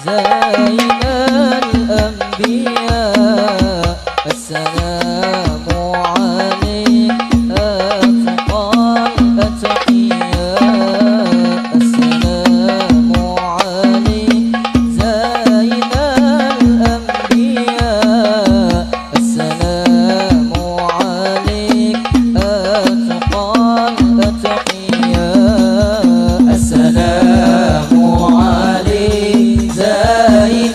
زين الأنبياء السلام عليك أتقى الأتقياء السلام عليك زين الأنبياء السلام عليك أتقى الأتقياء السلام عليك زين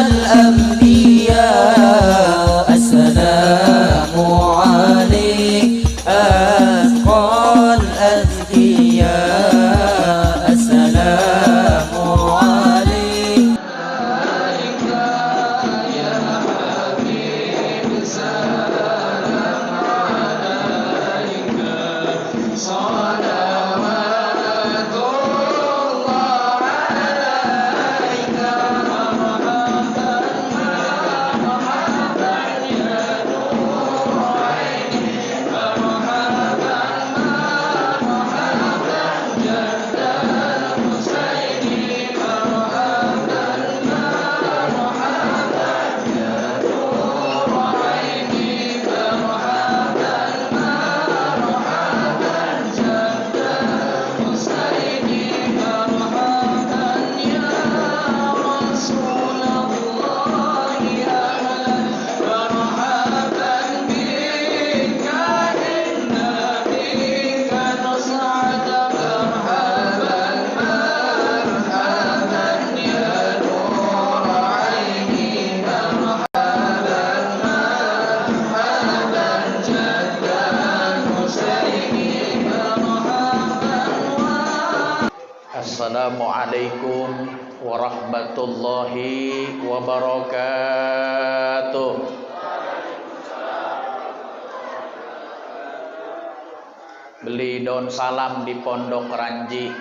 الأنبياء السلام عليك أتقى الأتقياء السلام عليك Assalamualaikum warahmatullahi wabarakatuh. Beli daun salam di Pondok Ranji.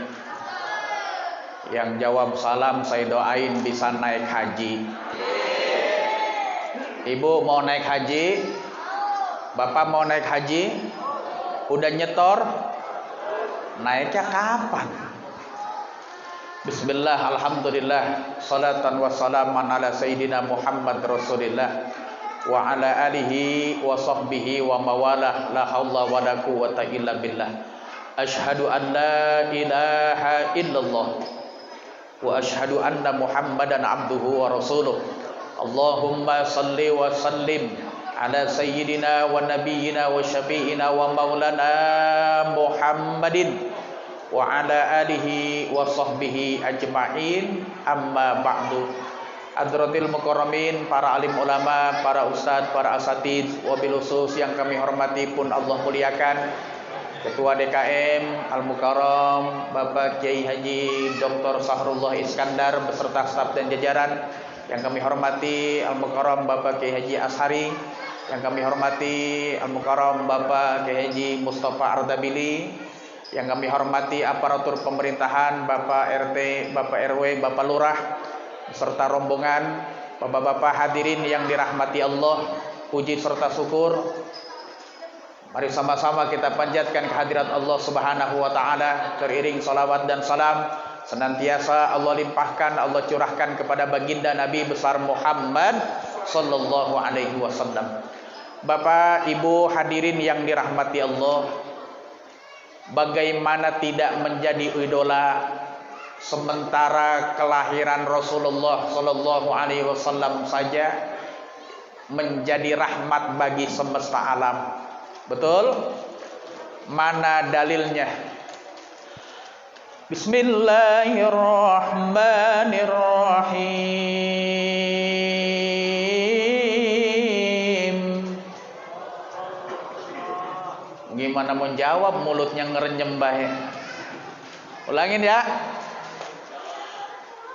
Yang jawab salam saya doain bisa naik haji. Ibu mau naik haji? Bapak mau naik haji? Udah nyetor? Naiknya kapan? Bismillah, alhamdulillah, salatan wa salaman ala sayyidina Muhammad Rasulillah wa ala alihi wa sahbihi wa mawalah, la hawla wa la quwwata illa billah. Ashhadu an la ilaha illallah wa ashhadu anna Muhammadan abduhu wa rasuluh. Allahumma salli wa sallim ala sayyidina wa nabiyyina wa syafi'ina wa maulana Muhammadin wa ala alihi wa sahbihi ajma'in, amma ba'du. Hadratil mukarramin, para alim ulama, para ustadz, para asatidz, wabil khusus yang kami hormati pun Allah muliakan, Ketua DKM Al-Mukarram Bapak Kiai Haji Dr. Sahrullah Iskandar beserta staf dan jajaran, yang kami hormati Al-Mukarram Bapak Kiai Haji Ashari, yang kami hormati Al-Mukarram Bapak Kiai Haji Mustafa Ardabili, yang kami hormati aparatur pemerintahan, Bapak RT, Bapak RW, Bapak Lurah, beserta rombongan, Bapak-bapak hadirin yang dirahmati Allah, puji serta syukur. Mari sama-sama kita panjatkan kehadirat Allah Subhanahu wa taala, teriring salawat dan salam senantiasa Allah limpahkan, Allah curahkan kepada baginda Nabi besar Muhammad sallallahu alaihi wasallam. Bapak, Ibu hadirin yang dirahmati Allah, bagaimana tidak menjadi idola sementara kelahiran Rasulullah sallallahu alaihi wasallam saja menjadi rahmat bagi semesta alam. Betul? Mana dalilnya? Bismillahirrahmanirrahim. Gimana mau jawab, mulutnya ngerenyem bae. Ulangin ya.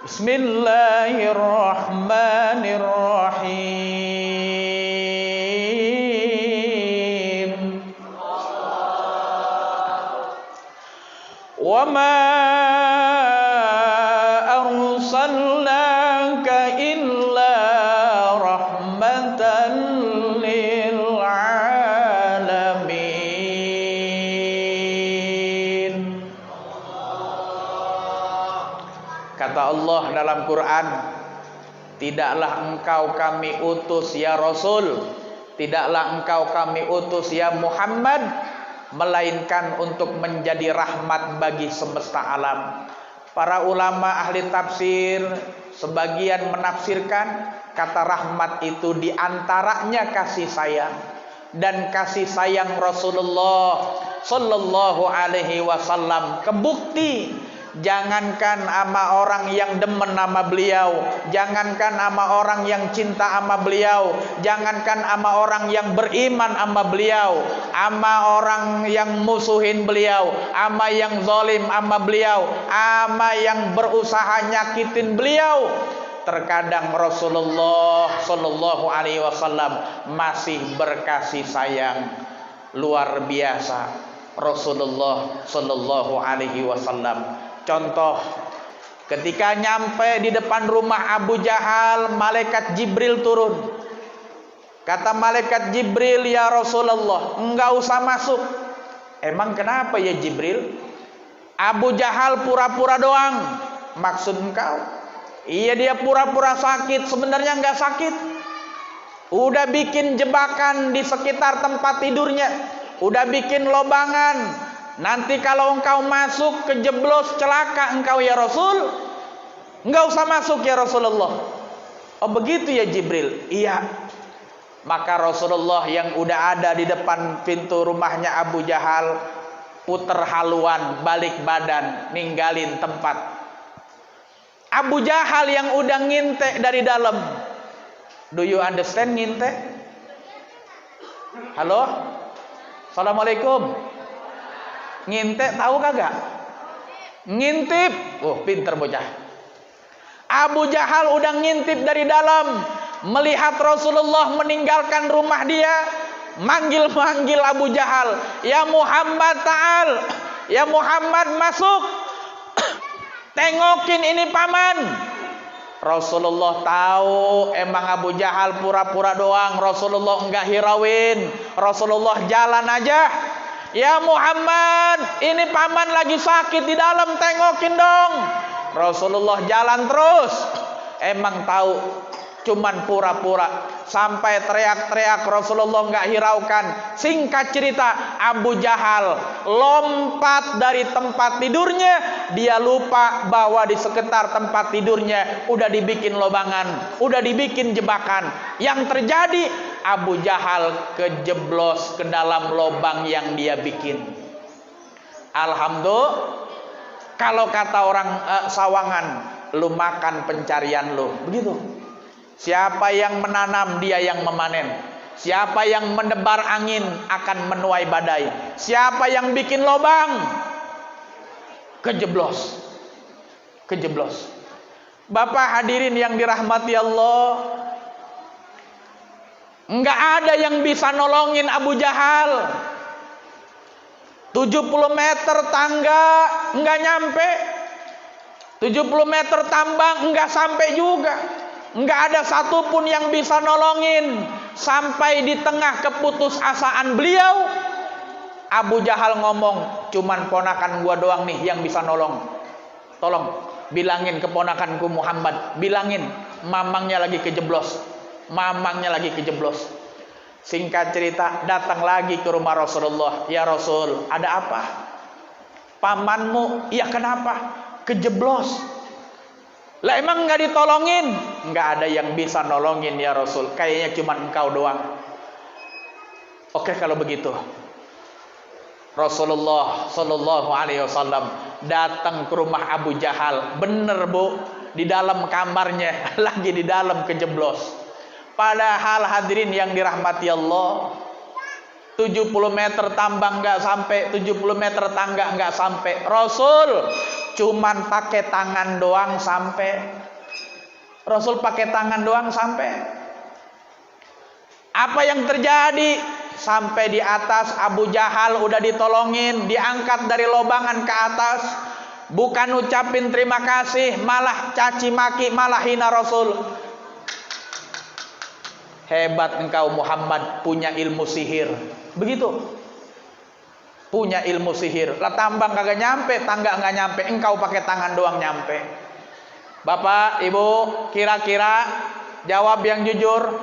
Bismillahirrahmanirrahim. Wa ma arsalnaka illa rahmatan lil alamin. Kata Allah dalam Quran, tidaklah engkau kami utus ya Rasul, tidaklah engkau kami utus ya Muhammad, melainkan untuk menjadi rahmat bagi semesta alam. Para ulama ahli tafsir sebagian menafsirkan kata rahmat itu diantaranya kasih sayang, dan kasih sayang Rasulullah Sallallahu Alaihi Wasallam kebukti. Jangankan ama orang yang demen sama beliau, jangankan ama orang yang cinta sama beliau, jangankan ama orang yang beriman sama beliau, ama orang yang musuhin beliau, ama yang zalim sama beliau, ama yang berusaha nyakitin beliau, terkadang Rasulullah Sallallahu Alaihi Wasallam masih berkasih sayang luar biasa. Rasulullah Sallallahu Alaihi Wasallam. Contoh, ketika nyampe di depan rumah Abu Jahal, malaikat Jibril turun. Kata malaikat Jibril, ya Rasulullah, enggak usah masuk. Emang kenapa ya Jibril? Abu Jahal pura-pura doang. Maksud engkau? Iya, dia pura-pura sakit, sebenarnya enggak sakit. Udah bikin jebakan di sekitar tempat tidurnya, udah bikin lobangan. Nanti kalau engkau masuk kejeblos celaka engkau ya Rasul. Enggak usah masuk ya Rasulullah. Oh begitu ya Jibril? Iya. Maka Rasulullah yang udah ada di depan pintu rumahnya Abu Jahal puter haluan, balik badan, ninggalin tempat. Abu Jahal yang udah ngintek dari dalam. Do you understand ngintek? Halo? Assalamualaikum. Ngintek tahu kagak? Ngintip. Oh, pinter bocah. Abu Jahal udah ngintip dari dalam, melihat Rasulullah meninggalkan rumah dia, manggil-manggil Abu Jahal, "Ya Muhammad ta'al, ya Muhammad masuk. Tengokin ini paman." Rasulullah tahu emang Abu Jahal pura-pura doang. Rasulullah enggak hirauin. Rasulullah jalan aja. "Ya Muhammad, ini paman lagi sakit di dalam, tengokin dong." Rasulullah jalan terus. Emang tahu cuman pura-pura. Sampai teriak-teriak Rasulullah nggak hiraukan. Singkat cerita, Abu Jahal lompat dari tempat tidurnya. Dia lupa bahwa di sekitar tempat tidurnya udah dibikin lobangan, udah dibikin jebakan. Yang terjadi, Abu Jahal kejeblos ke dalam lubang yang dia bikin. Alhamdulillah, kalau kata orang Sawangan, lu makan pencarian lu. Begitu. Siapa yang menanam, dia yang memanen. Siapa yang menebar angin akan menuai badai. Siapa yang bikin lubang, kejeblos. Kejeblos. Bapak hadirin yang dirahmati Allah, enggak ada yang bisa nolongin Abu Jahal. 70 meter tangga enggak nyampe. 70 meter tambang enggak sampai juga. Enggak ada satupun yang bisa nolongin. Sampai di tengah keputusasaan beliau, Abu Jahal ngomong, "Cuman ponakan gua doang nih yang bisa nolong. Tolong bilangin keponakanku Muhammad, bilangin mamangnya lagi kejeblos. Mamangnya lagi kejeblos." Singkat cerita, datang lagi ke rumah Rasulullah. "Ya Rasul, ada apa?" "Pamanmu." "Iya, kenapa?" "Kejeblos." "Lah emang nggak ditolongin?" "Nggak ada yang bisa nolongin ya Rasul. Kayaknya cuma engkau doang." "Oke kalau begitu." Rasulullah Sallallahu Alaihi Wasallam datang ke rumah Abu Jahal. Bener bu, di dalam kamarnya lagi di dalam kejeblos. Padahal hadirin yang dirahmati Allah, 70 meter tambang nggak sampai, 70 meter tangga nggak sampai. Rasul cuman pakai tangan doang sampai. Rasul pakai tangan doang sampai. Apa yang terjadi? Sampai di atas Abu Jahal udah ditolongin, diangkat dari lobangan ke atas. Bukan ucapin terima kasih, malah caci maki, malah hina Rasul. "Hebat engkau Muhammad, punya ilmu sihir." Begitu. Punya ilmu sihir. Lah tambang kagak nyampe, tangga nggak nyampe, engkau pakai tangan doang nyampe. Bapak, Ibu, kira-kira jawab yang jujur.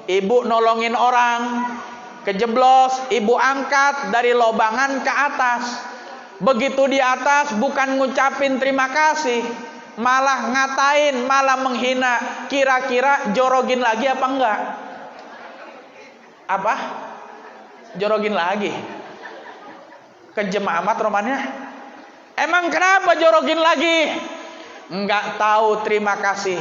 Ibu nolongin orang, kejeblos, Ibu angkat dari lobangan ke atas. Begitu di atas bukan ngucapin terima kasih, malah ngatain, malah menghina. Kira-kira jorogin lagi apa enggak? Apa? Jorogin lagi. Kejem amat romannya. Emang kenapa jorogin lagi? Enggak tahu terima kasih.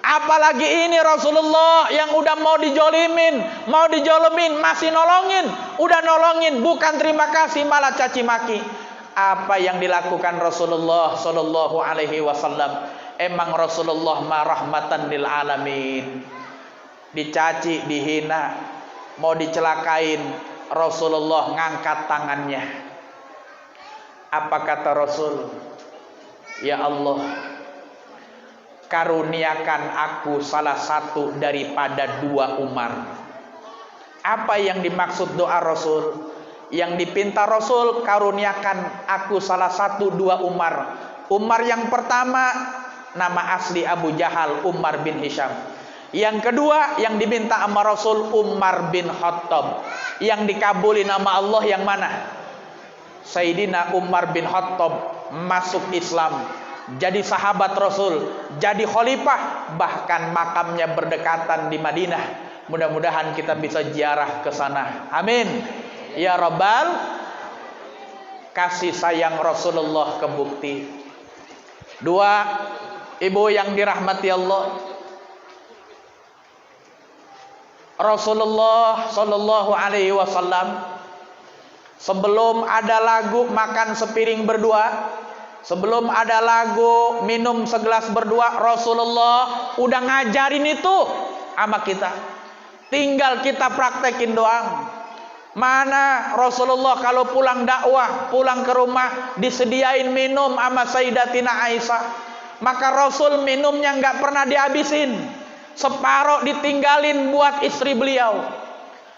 Apalagi ini Rasulullah yang udah mau dijolimin, mau dijolomin, masih nolongin. Udah nolongin, bukan terima kasih, malah caci maki. Apa yang dilakukan Rasulullah Sallallahu Alaihi Wasallam? Emang Rasulullah rahmatan lil alamin. Dicaci, dihina, mau dicelakain, Rasulullah ngangkat tangannya. Apa kata Rasul? Ya Allah, karuniakan aku salah satu daripada 2 Umar. Apa yang dimaksud doa Rasul? Yang dipinta Rasul, karuniakan aku salah satu 2 Umar. Umar yang pertama nama asli Abu Jahal, Umar bin Hisham. Yang kedua yang diminta sama Rasul, Umar bin Khattab. Yang dikabuli nama Allah yang mana? Sayyidina Umar bin Khattab masuk Islam, jadi sahabat Rasul, jadi khalifah, bahkan makamnya berdekatan di Madinah. Mudah-mudahan kita bisa ziarah ke sana. Amin. Ya Rabbal, kasih sayang Rasulullah kebukti. 2, Ibu yang dirahmati Allah, Rasulullah Sallallahu Alaihi Wasallam sebelum ada lagu makan sepiring berdua, sebelum ada lagu minum segelas berdua, Rasulullah udah ngajarin itu sama kita. Tinggal kita praktekin doang. Mana Rasulullah kalau pulang dakwah, pulang ke rumah, disediain minum sama Sayyidatina Aisyah. Maka Rasul minumnya nggak pernah dihabisin. Separuh ditinggalin buat istri beliau.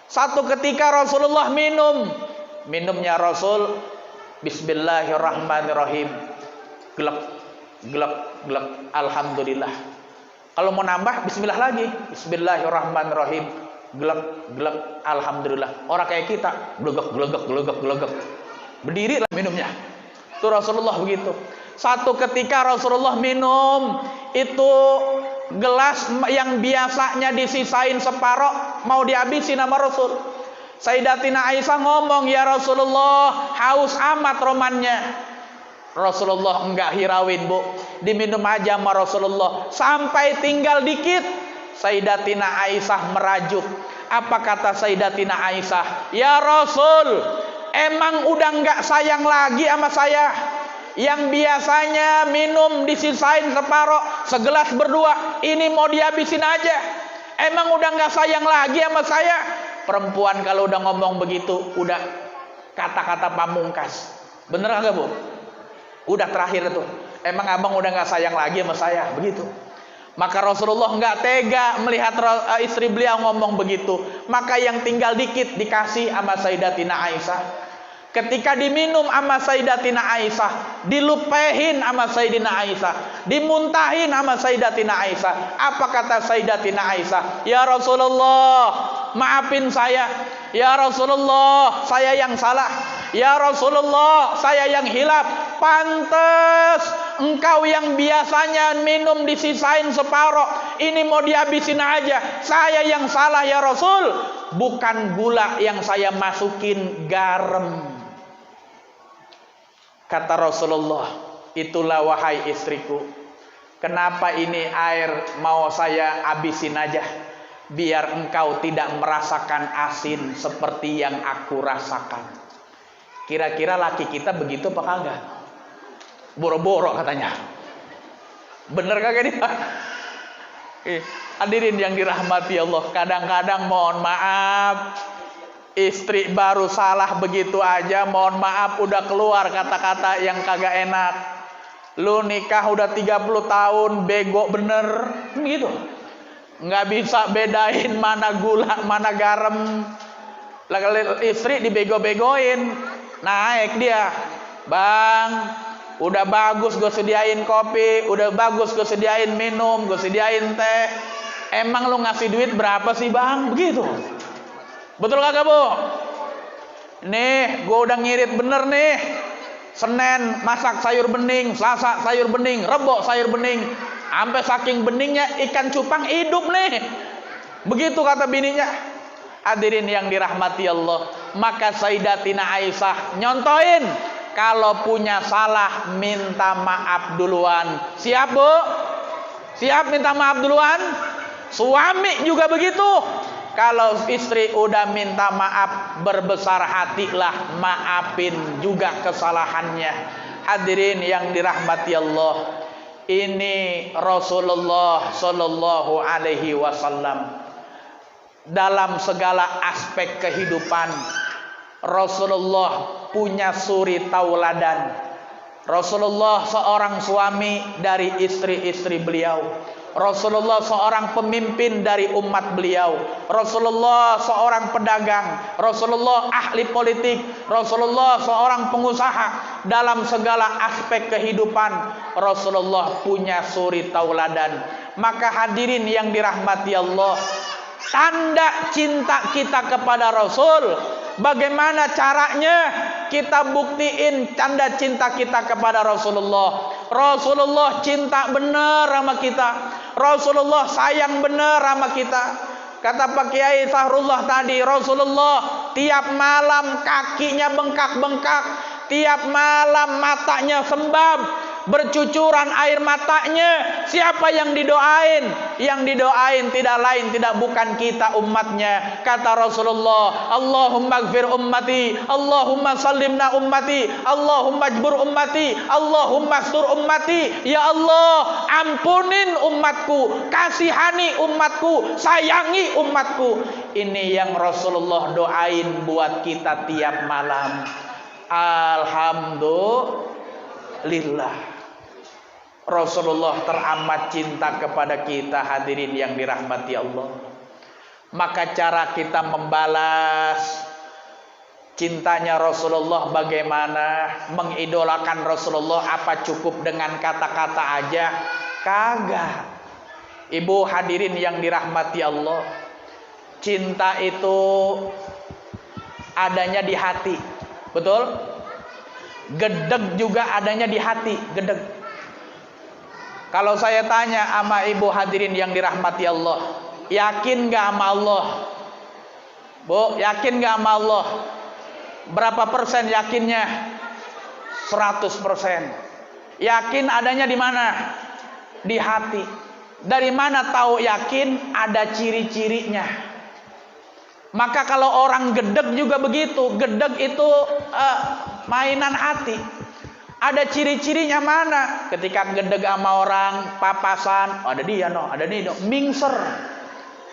Satu ketika Rasulullah minumnya Rasul Bismillahirrahmanirrahim, glek glek glek, alhamdulillah. Kalau mau nambah Bismillah lagi, Bismillahirrahmanirrahim, glek glek, alhamdulillah. Orang kayak kita glegek glegek glegek glegek, berdiri lah minumnya. Itu Rasulullah begitu. Satu ketika Rasulullah minum, itu gelas yang biasanya disisain separoh mau dihabisin sama Rasul. Sayyidatina Aisyah ngomong, ya Rasulullah, haus amat romannya. Rasulullah enggak hirauin, Bu, diminum aja sama Rasulullah sampai tinggal dikit. Sayyidatina Aisyah merajuk. Apa kata Sayyidatina Aisyah? Ya Rasul, emang udah enggak sayang lagi sama saya? Yang biasanya minum disisain separoh, segelas berdua, ini mau dihabisin aja. Emang udah nggak sayang lagi sama saya? Perempuan kalau udah ngomong begitu, udah kata-kata pamungkas. Bener nggak, Bu? Udah terakhir itu. Emang abang udah nggak sayang lagi sama saya? Begitu. Maka Rasulullah nggak tega melihat istri beliau ngomong begitu. Maka yang tinggal dikit dikasih sama Sayyidatina Aisyah. Ketika diminum sama Sayyidatina Aisyah, dilupehin sama Sayyidina Aisyah, dimuntahin sama Sayyidatina Aisyah. Apa kata Sayyidatina Aisyah? Ya Rasulullah, maafin saya. Ya Rasulullah, saya yang salah. Ya Rasulullah, saya yang hilaf. Pantes engkau yang biasanya minum disisain separoh, ini mau dihabisin aja. Saya yang salah ya Rasul. Bukan gula yang saya masukin, garam. Kata Rasulullah, itulah wahai istriku, kenapa ini air mau saya habisin aja, biar engkau tidak merasakan asin seperti yang aku rasakan. Kira-kira laki kita begitu apa kagak? Boro-boro katanya. Bener kagak nih? Hadirin yang dirahmati Allah, kadang-kadang mohon maaf, istri baru salah begitu aja, mohon maaf udah keluar kata-kata yang kagak enak. Lu nikah udah 30 tahun, bego bener gitu. Nggak bisa bedain mana gula, mana garam. Istri dibego-begoin. Naik dia, bang, Udah bagus gue sediain kopi, udah bagus gue sediain minum, gue sediain teh. Emang lu ngasih duit berapa sih bang? Begitu. Betul kagak bu? Nih gue udah ngirit bener nih. Senin masak sayur bening, Selasa sayur bening, Rebo sayur bening. Sampai saking beningnya ikan cupang hidup nih. Begitu kata bininya. Hadirin yang dirahmati Allah. Maka Sayyidatina Aisyah nyontoin, kalau punya salah minta maaf duluan. Siap bu? Siap minta maaf duluan? Suami juga begitu. Kalau istri udah minta maaf, berbesar hatilah, maafin juga kesalahannya. Hadirin yang dirahmati Allah, ini Rasulullah Sallallahu Alaihi Wasallam dalam segala aspek kehidupan. Rasulullah punya suri tauladan. Rasulullah seorang suami dari istri-istri beliau. Rasulullah seorang pemimpin dari umat beliau. Rasulullah seorang pedagang. Rasulullah ahli politik. Rasulullah seorang pengusaha. Dalam segala aspek kehidupan Rasulullah punya suri tauladan. Maka hadirin yang dirahmati Allah, tanda cinta kita kepada Rasul, bagaimana caranya kita buktiin tanda cinta kita kepada Rasulullah? Rasulullah cinta benar sama kita. Rasulullah sayang benar sama kita. Kata Pak Kiai Sahrullah tadi, Rasulullah tiap malam kakinya bengkak-bengkak, tiap malam matanya sembab, bercucuran air matanya. Siapa yang didoain? Yang didoain tidak lain tidak bukan kita umatnya. Kata Rasulullah, Allahumma gfir ummati, Allahumma sallimna ummati, Allahumma jbur ummati, Allahumma stur ummati. Ya Allah, ampunin umatku, kasihani umatku, sayangi umatku. Ini yang Rasulullah doain buat kita tiap malam. Alhamdulillah, Rasulullah teramat cinta kepada kita. Hadirin yang dirahmati Allah, maka cara kita membalas cintanya Rasulullah bagaimana? Mengidolakan Rasulullah apa cukup dengan kata-kata aja? Kagak. Ibu hadirin yang dirahmati Allah, cinta itu adanya di hati. Betul? Gedeg juga adanya di hati. Gedeg. Kalau saya tanya sama ibu hadirin yang dirahmati Allah, yakin gak sama Allah? Bu, yakin gak sama Allah? Berapa persen yakinnya? 100%. Yakin adanya di mana? Di hati. Dari mana tahu yakin? Ada ciri-cirinya. Maka kalau orang gedeg juga begitu. Gedeg itu mainan hati. Ada ciri-cirinya mana? Ketika gedeg sama orang, papasan, ada dia no, ada dia no, mingser,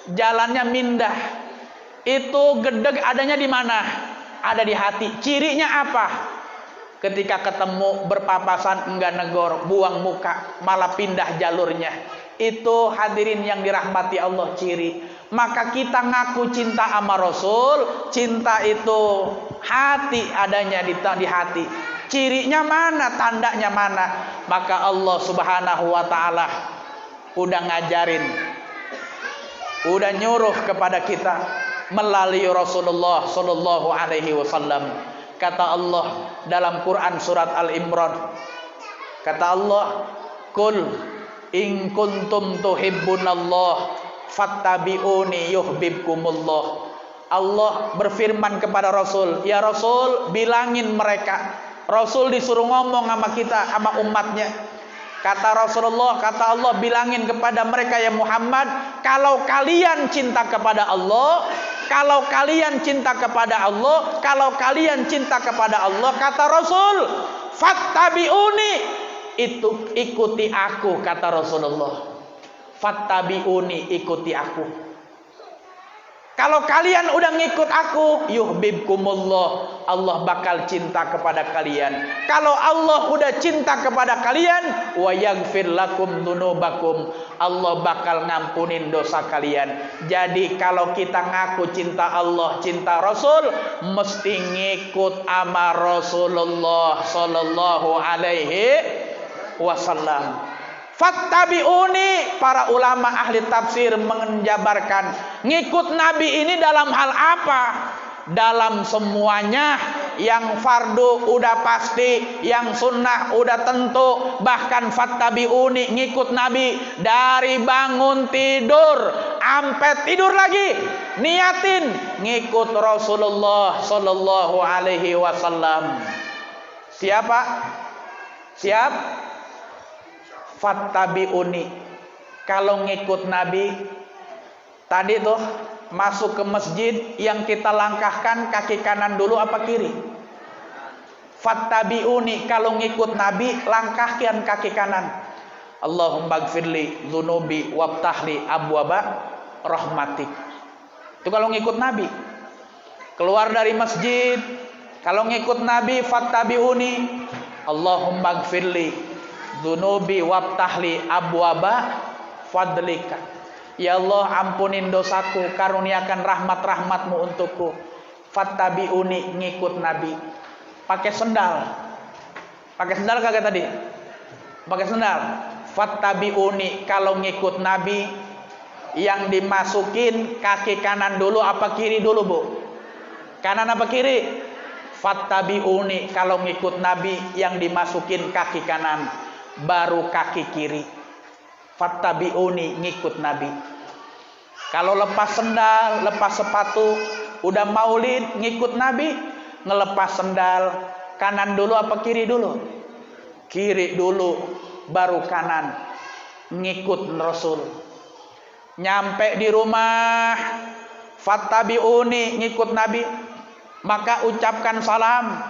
jalannya mindah. Itu gedeg adanya di mana? Ada di hati. Cirinya apa? Ketika ketemu berpapasan enggak negor, buang muka, malah pindah jalurnya. Itu hadirin yang dirahmati Allah ciri. Maka kita ngaku cinta sama Rasul, cinta itu hati adanya di hati. Cirinya mana? Tandanya mana? Maka Allah Subhanahu wa ta'ala udah ngajarin, udah nyuruh kepada kita melalui Rasulullah Sallallahu Alaihi Wasallam. Kata Allah dalam Quran surat Al-Imran, kata Allah, Qul in kuntum tuhibbunallah fattabi'uni yuhibbukumullah. Allah berfirman kepada Rasul, ya Rasul bilangin mereka. Rasul disuruh ngomong sama kita, sama umatnya. Kata Rasulullah, kata Allah, bilangin kepada mereka ya Muhammad, kalau kalian cinta kepada Allah, kalau kalian cinta kepada Allah, kalau kalian cinta kepada Allah, kata Rasul, fattabi'uni, itu ikuti aku, kata Rasulullah. Fattabi'uni, ikuti aku. Kalau kalian udah ngikut aku, yuhibbukumullah, Allah bakal cinta kepada kalian. Kalau Allah udah cinta kepada kalian, wa yaghfir lakum dzunubakum, Allah bakal ngampunin dosa kalian. Jadi kalau kita ngaku cinta Allah, cinta Rasul, mesti ngikut ama Rasulullah sallallahu alaihi wasallam. Fattabi'uni, para ulama ahli tafsir menjabarkan ngikut Nabi ini dalam hal apa? Dalam semuanya. Yang fardu udah pasti, yang sunnah udah tentu. Bahkan fattabi'uni, ngikut Nabi dari bangun tidur sampai tidur lagi, niatin ngikut Rasulullah sallallahu alaihi wasallam. Siapa? Siap? Fattabi'uni. Kalau ngikut Nabi tadi tuh masuk ke masjid, yang kita langkahkan kaki kanan dulu apa kiri? Fattabi'uni. Kalau ngikut Nabi, langkahkan kaki kanan. Allahumma gfirli dzunubi wabtahli abwaba rahmatik. Itu kalau ngikut Nabi. Keluar dari masjid, kalau ngikut Nabi, fattabi'uni, Allahumma gfirli dzunubi wabtahli abwaba fadlika. Ya Allah, ampunin dosaku, karuniakan rahmat-rahmatmu untukku. Fattabi'uni, ngikut Nabi. Pakai sendal. Pakai sendal kagak tadi? Pakai sendal. Fattabi'uni, kalau ngikut Nabi, yang dimasukin kaki kanan dulu apa kiri dulu, Bu? Kanan apa kiri? Fattabi'uni, kalau ngikut Nabi, yang dimasukin kaki kanan, baru kaki kiri. Fattabi'uni, ngikut Nabi. Kalau lepas sendal, lepas sepatu, udah maulid, ngikut Nabi, ngelepas sendal, kanan dulu apa kiri dulu? Kiri dulu, baru kanan. Ngikut Rasul. Nyampe di rumah, fattabi'uni, ngikut Nabi, maka ucapkan salam.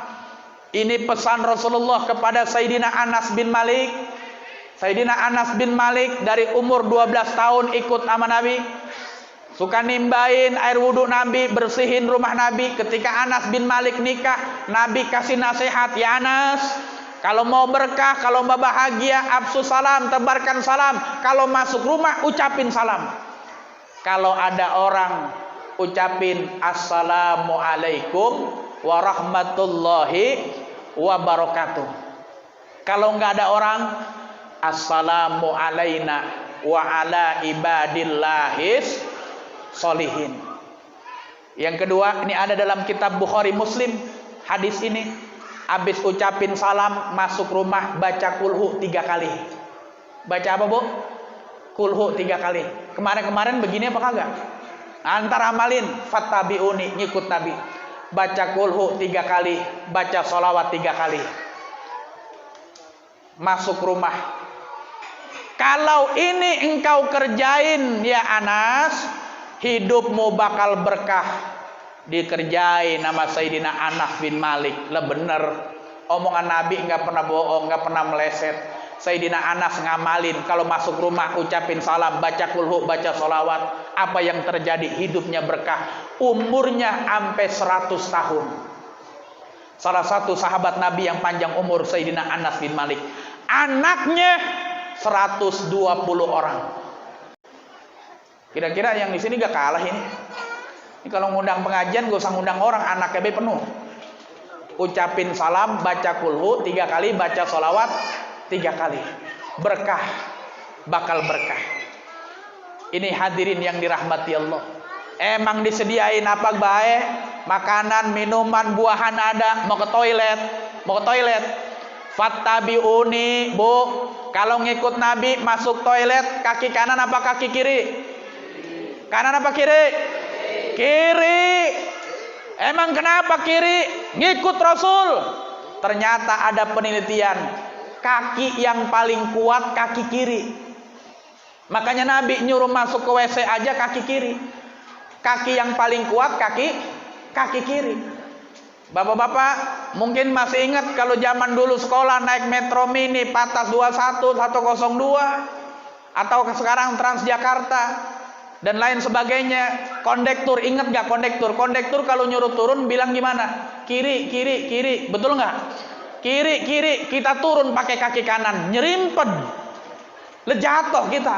Ini pesan Rasulullah kepada Sayyidina Anas bin Malik. Sayyidina Anas bin Malik dari umur 12 tahun ikut sama Nabi. Suka nimbain air wudhu Nabi, bersihin rumah Nabi. Ketika Anas bin Malik nikah, Nabi kasih nasihat, ya Anas, kalau mau berkah, kalau mau bahagia, absu salam, tebarkan salam. Kalau masuk rumah, ucapin salam. Kalau ada orang ucapin assalamualaikum warahmatullahi wabarakatuh. Kalau nggak ada orang, assalamu alaina wa ala ibadillahis solihin. Yang kedua, ini ada dalam kitab Bukhari Muslim, hadis ini. Habis ucapin salam, masuk rumah, baca kulhu 3 kali. Baca apa, Bu? Kulhu 3 kali. Kemarin-kemarin begini apa kagak? Antar amalin, fattabi'uni, ngikut Nabi. Baca kulhu 3 kali, baca sholawat 3 kali. Masuk rumah. Kalau ini engkau kerjain, ya Anas, hidupmu bakal berkah. Dikerjain nama Sayyidina Anas bin Malik. Lah bener, omongan Nabi enggak pernah bohong, enggak pernah meleset. Sayyidina Anas ngamalin, kalau masuk rumah ucapin salam, baca kulhu, baca sholawat. Apa yang terjadi? Hidupnya berkah. Umurnya sampai 100 tahun. Salah satu sahabat Nabi yang panjang umur, Sayyidina Anas bin Malik. Anaknya 120 orang. Kira-kira yang di sini gak kalah ini. Ini kalau ngundang pengajian gak usah ngundang orang, anaknya be penuh. Ucapin salam, baca kulhu 3 kali, baca sholawat 3 kali. Berkah, bakal berkah. Ini hadirin yang dirahmati Allah. Emang disediain apa baik? Makanan, minuman, buahan ada. Mau ke toilet, mau ke toilet. Fattabi'uni, Bu. Kalau ngikut Nabi masuk toilet, kaki kanan apa kaki kiri? Kanan apa kiri? Kiri. Emang kenapa kiri? Ngikut Rasul. Ternyata ada penelitian, kaki yang paling kuat kaki kiri. Makanya Nabi nyuruh masuk ke WC aja kaki kiri. Kaki yang paling kuat kaki kiri. Bapak-bapak mungkin masih ingat kalau zaman dulu sekolah naik Metro Mini Patas 21, 102, atau sekarang Transjakarta. dan lain sebagainya. Kondektur, ingat gak kondektur? Kondektur kalau nyuruh turun bilang gimana? Kiri, kiri, kiri, betul nggak? Kiri, kiri, kita turun pakai kaki kanan, nyerimpet, jatuh kita.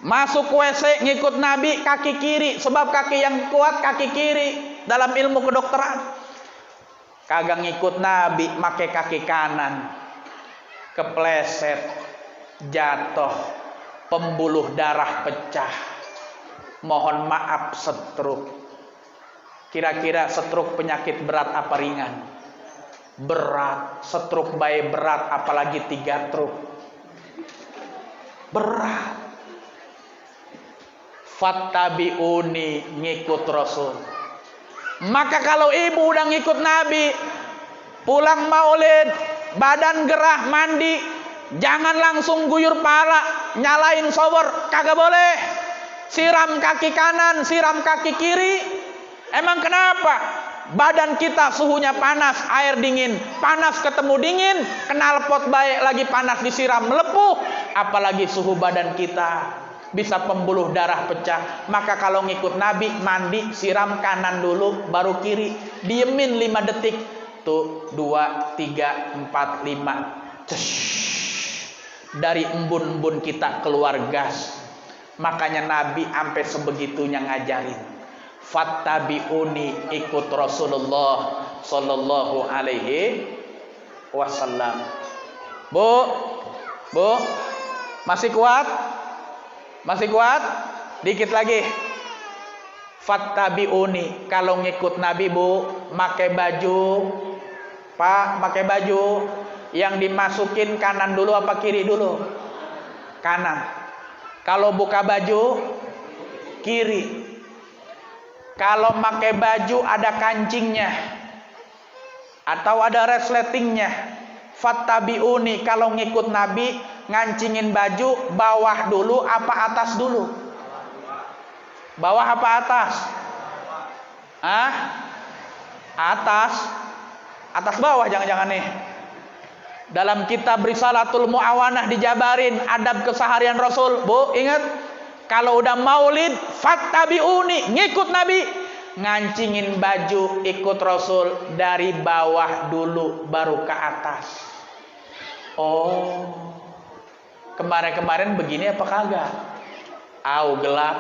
Masuk WC ngikut Nabi kaki kiri, sebab kaki yang kuat kaki kiri dalam ilmu kedokteran. Kagak ngikut Nabi, pakai kaki kanan, kepleset, jatuh, pembuluh darah pecah. Mohon maaf, stroke. Kira-kira stroke penyakit berat apa ringan? Berat. Stroke baik berat, apalagi 3 truk. Berat. Fattabi'uni, ngikut Rasul. Maka kalau ibu udah ngikut Nabi, pulang maulid, badan gerah, mandi, jangan langsung guyur pala, nyalain shower, kagak boleh. Siram kaki kanan, siram kaki kiri. Emang kenapa? Badan kita suhunya panas, air dingin, panas ketemu dingin, knalpot baik lagi panas disiram melepuh, apalagi suhu badan kita bisa pembuluh darah pecah. Maka kalau ngikut Nabi, mandi, siram kanan dulu, baru kiri, diemin 5 detik. Tuh, 2, 3, 4, 5. Dari embun-embun kita keluar gas. Makanya Nabi sampai sebegitunya ngajarin. Fattabi'uni, ikut Rasulullah sallallahu alaihi wasallam. Bu, masih kuat? Masih kuat? Dikit lagi. Fattabi'uni, kalau ngikut Nabi Bu, pakai baju, Pak, pakai baju yang dimasukin kanan dulu apa kiri dulu? Kanan. Kalau buka baju, kiri. Kalau pakai baju ada kancingnya atau ada resletingnya, fattabi'uni, kalau ngikut Nabi, ngancingin baju bawah dulu apa atas dulu? Bawah apa atas? Atas. Atas bawah jangan-jangan nih. Dalam kitab Risalatul Mu'awanah dijabarin adab keseharian Rasul. Bu, ingat, kalau udah maulid, fattabi'uni, ngikut Nabi, ngancingin baju ikut Rasul dari bawah dulu baru ke atas. Oh, kemarin-kemarin begini apa kagak? Gelap.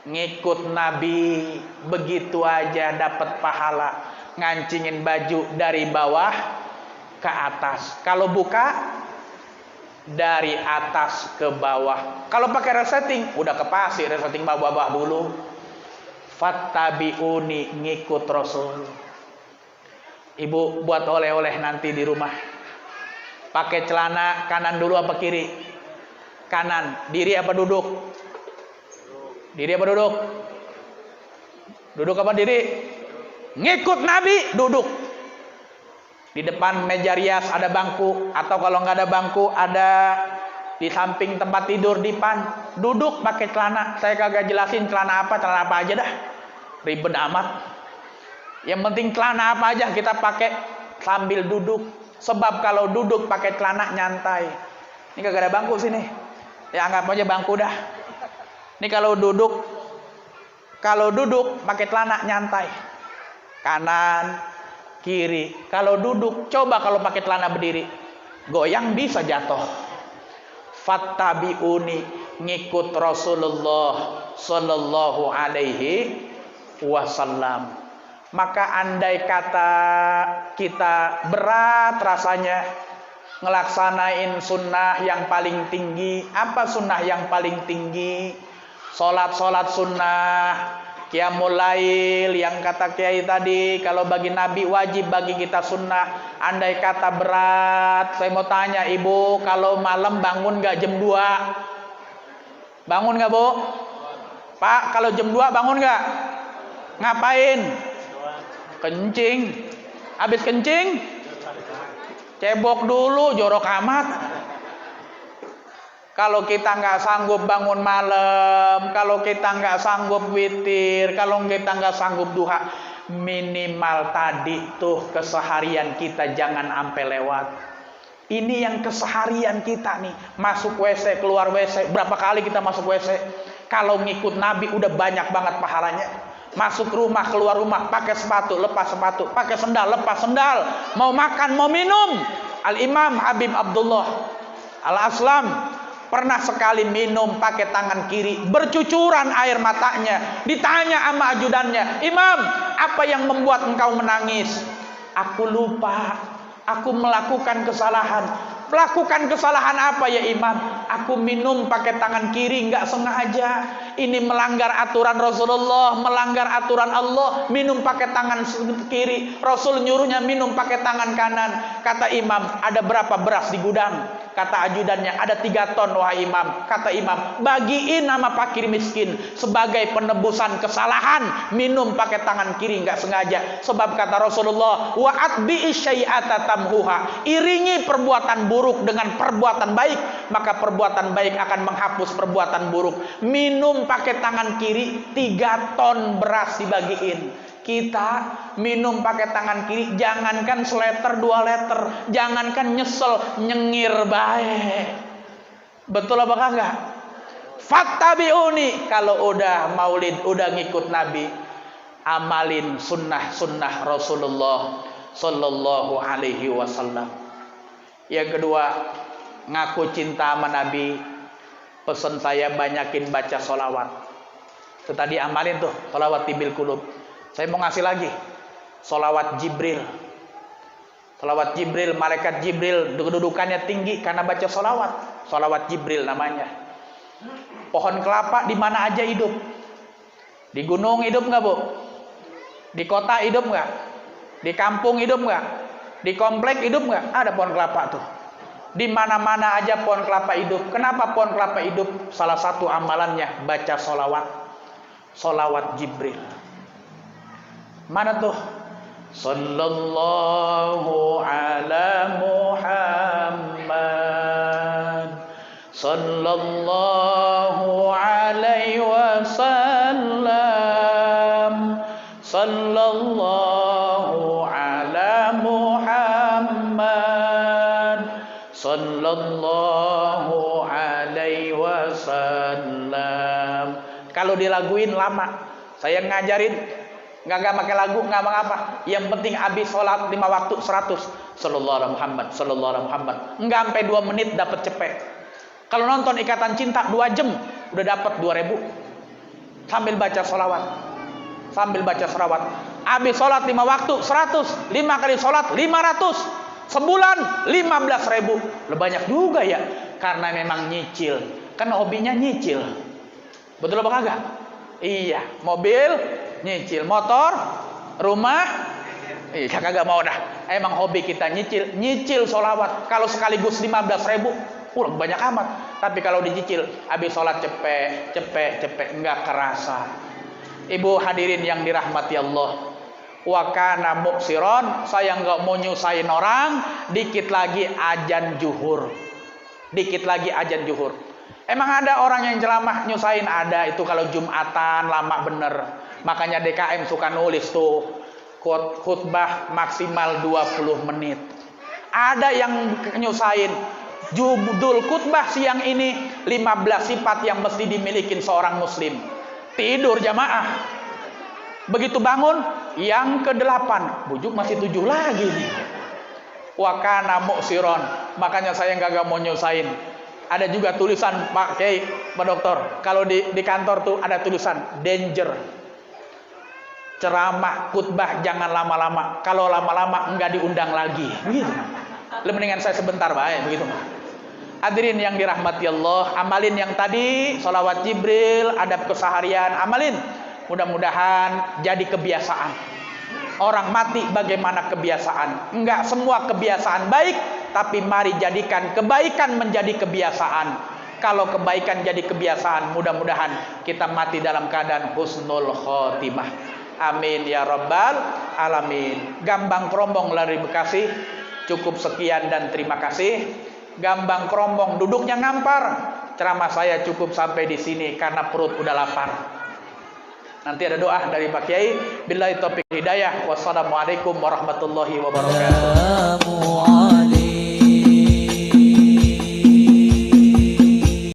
Ngikut Nabi begitu aja dapat pahala, ngancingin baju dari bawah ke atas. Kalau buka dari atas ke bawah. Kalau pakai resetting udah kepasir, resetting bawah-bawah dulu. Fattabi'uni, ngikut Rasul. Ibu buat oleh-oleh nanti di rumah. Pakai celana kanan dulu apa kiri? Kanan. Diri apa duduk? Diri apa duduk? Duduk apa diri? Ngikut Nabi, duduk. Di depan meja rias ada bangku, atau kalau nggak ada bangku ada di samping tempat tidur dipan. Duduk pakai celana. Saya kagak jelasin celana apa aja dah. Ribet amat. Yang penting celana apa aja kita pakai sambil duduk. Sebab kalau duduk pakai celana nyantai. Ini kagak ada bangku sini. Ya anggap aja bangku dah. Ini kalau duduk pakai celana nyantai. Kanan, kiri. Kalau duduk, coba kalau pakai celana berdiri, goyang bisa jatuh. Fattabi'uni, ngikut Rasulullah sallallahu alaihi wasallam. Maka andai kata kita berat rasanya ngelaksanain sunnah yang paling tinggi. Apa sunnah yang paling tinggi? Sholat sunnah, qiyamul lail yang kata Kiai tadi, kalau bagi Nabi wajib, bagi kita sunnah. Andai kata berat, saya mau tanya ibu, kalau malam bangun gak jam 2? Bangun gak Bu? Pak, kalau jam 2 bangun gak? Ngapain? Kencing. Habis kencing, cebok dulu, jorok amat. Kalau kita nggak sanggup bangun malam, kalau kita nggak sanggup witir, kalau kita nggak sanggup duha, minimal tadi tuh keseharian kita jangan sampai lewat. Ini yang keseharian kita nih. Masuk WC, keluar WC. Berapa kali kita masuk WC? Kalau ngikut Nabi udah banyak banget pahalanya. Masuk rumah, keluar rumah, pakai sepatu, lepas sepatu, pakai sendal, lepas sendal. Mau makan, mau minum. Al-Imam Habib Abdullah Al-Aslam pernah sekali minum pakai tangan kiri, bercucuran air matanya. Ditanya sama ajudannya, "Imam, apa yang membuat engkau menangis?" "Aku lupa, aku melakukan kesalahan." "Melakukan kesalahan apa ya Imam?" "Aku minum pakai tangan kiri, nggak sengaja. Ini melanggar aturan Rasulullah, melanggar aturan Allah. Minum pakai tangan kiri, Rasul nyuruhnya minum pakai tangan kanan." Kata Imam, "Ada berapa beras di gudang?" Kata ajudannya, "Ada 3 ton wahai Imam." Kata Imam, "Bagiin sama fakir miskin sebagai penebusan kesalahan minum pakai tangan kiri nggak sengaja." Sebab kata Rasulullah, "Wa atbi'i syai'ata tamhuha." Iringi perbuatan buruk dengan perbuatan baik, maka perbuatan baik akan menghapus perbuatan buruk. Minum pakai tangan kiri, 3 ton beras dibagiin. Kita minum pakai tangan kiri, jangankan seliter 2 liter, jangankan nyesel, nyengir baik. Betul apa kagak? Fattabi'uni. Kalau udah maulid, udah ngikut Nabi, amalin sunnah-sunnah Rasulullah Sallallahu Alaihi Wasallam. Yang kedua, ngaku cinta sama Nabi. Pesan saya banyakin baca sholawat. Itu tadi amalin tuh, sholawat tibil kulub. Saya mau ngasih lagi sholawat Jibril. Sholawat Jibril, malaikat Jibril kedudukannya tinggi karena baca sholawat. Sholawat Jibril namanya. Pohon kelapa di mana aja hidup. Di gunung hidup nggak, Bu? Di kota hidup nggak? Di kampung hidup nggak? Di komplek hidup nggak? Ada pohon kelapa tuh. Di mana-mana aja pohon kelapa hidup. Kenapa pohon kelapa hidup? Salah satu amalannya baca sholawat. Sholawat Jibril. Mana tuh? Sallallahu ala Muhammad, sallallahu alaihi wasallam, sallallahu ala Muhammad, sallallahu alaihi wasallam. Kalau dilaguin lama. Saya ngajarin nggak pakai lagu, nggak apa. Yang penting habis sholat 5 waktu 100 sallallahu alaihi Muhammad, sallallahu alaihi Muhammad. Nggak sampai 2 menit dapat cepet. Kalau nonton Ikatan Cinta 2 jam udah dapat 2000. Sambil baca sholawat, sambil baca sholawat. Habis sholat 5 waktu 100, 5 kali sholat 500. Sebulan 15.000. Lebih banyak juga ya, karena memang nyicil. Kan hobinya nyicil. Betul apa kagak? Iya, mobil nyicil, motor, rumah, iya kagak mau dah. Emang hobi kita nyicil sholawat. Kalau sekaligus 15.000, banyak amat. Tapi kalau dicicil, habis sholat cepet, nggak kerasa. Ibu hadirin yang dirahmati Allah, wa kana muksiron, saya nggak mau nyusahin orang. Dikit lagi azan zuhur, dikit lagi azan zuhur. Emang ada orang yang ceramah nyusahin? Ada, itu kalau Jumatan lama bener. Makanya DKM suka nulis tuh khutbah maksimal 20 menit. Ada yang nyusahin, judul khutbah siang ini 15 sifat yang mesti dimiliki seorang muslim. Tidur jamaah. Begitu bangun yang ke-8, bujuk masih 7 lagi nih. Wa kana muksiron, makanya saya enggak mau nyusahin. Ada juga tulisan Pak Kiai, Pak Dokter, kalau di kantor tuh ada tulisan danger. Ceramah, khutbah jangan lama-lama. Kalau lama-lama enggak diundang lagi. Begitu. Lebih mendingan saya sebentar, baik begitu. Hadirin yang dirahmati Allah, amalin yang tadi, sholawat Jibril, adab keseharian, amalin. Mudah-mudahan jadi kebiasaan. Orang mati bagaimana kebiasaan? Enggak semua kebiasaan baik, tapi mari jadikan kebaikan menjadi kebiasaan. Kalau kebaikan jadi kebiasaan, mudah-mudahan kita mati dalam keadaan husnul khotimah. Amin ya rabbal alamin. Gambang Krombong dari Bekasi, cukup sekian dan terima kasih. Gambang Krombong duduknya ngampar. Ceramah saya cukup sampai di sini karena perut udah lapar. Nanti ada doa dari Pak Kiai. Billahi taufiq hidayah. Wassalamualaikum warahmatullahi wabarakatuh.